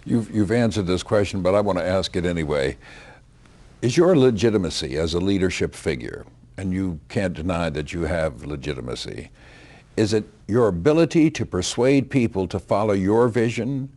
You've answered this question, but I want to ask it anyway. Is your legitimacy as a leadership figure, and you can't deny that you have legitimacy, is it your ability to persuade people to follow your vision,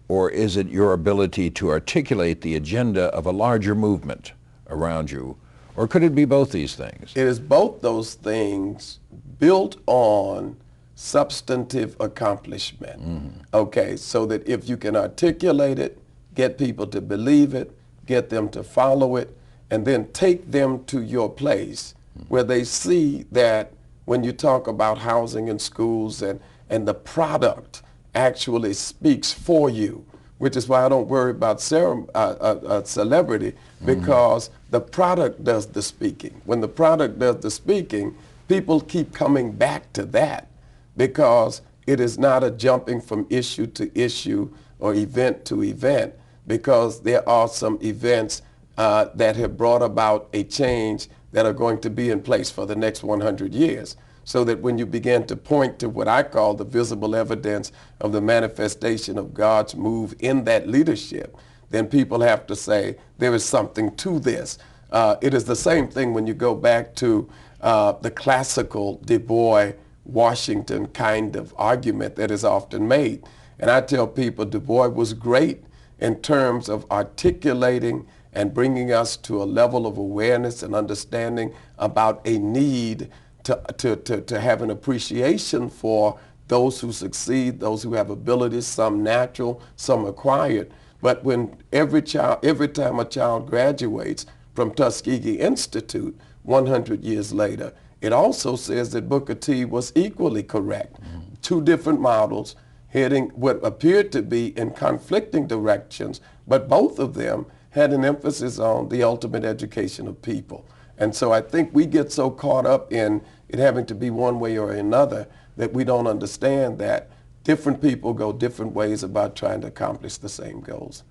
or is it your ability to articulate the agenda of a larger movement around you? Or could it be both these things? It is both those things built on substantive accomplishment. Okay, so that if you can articulate it, get people to believe it, get them to follow it, and then take them to your place where they see that when you talk about housing and schools and the product actually speaks for you, which is why I don't worry about celebrity, because the product does the speaking. When the product does the speaking, people keep coming back to that because it is not a jumping from issue to issue or event to event, because there are some events that have brought about a change that are going to be in place for the next 100 years. So that when you begin to point to what I call the visible evidence of the manifestation of God's move in that leadership, then people have to say there is something to this. It is the same thing when you go back to the classical Du Bois Washington kind of argument that is often made. And I tell people Du Bois was great in terms of articulating and bringing us to a level of awareness and understanding about a need to have an appreciation for those who succeed, those who have abilities, some natural, some acquired. But when every time a child graduates from Tuskegee Institute 100 years later, it also says that Booker T was equally correct. Two different models heading what appeared to be in conflicting directions, but both of them had an emphasis on the ultimate education of people. And so I think we get so caught up in it having to be one way or another that we don't understand that different people go different ways about trying to accomplish the same goals.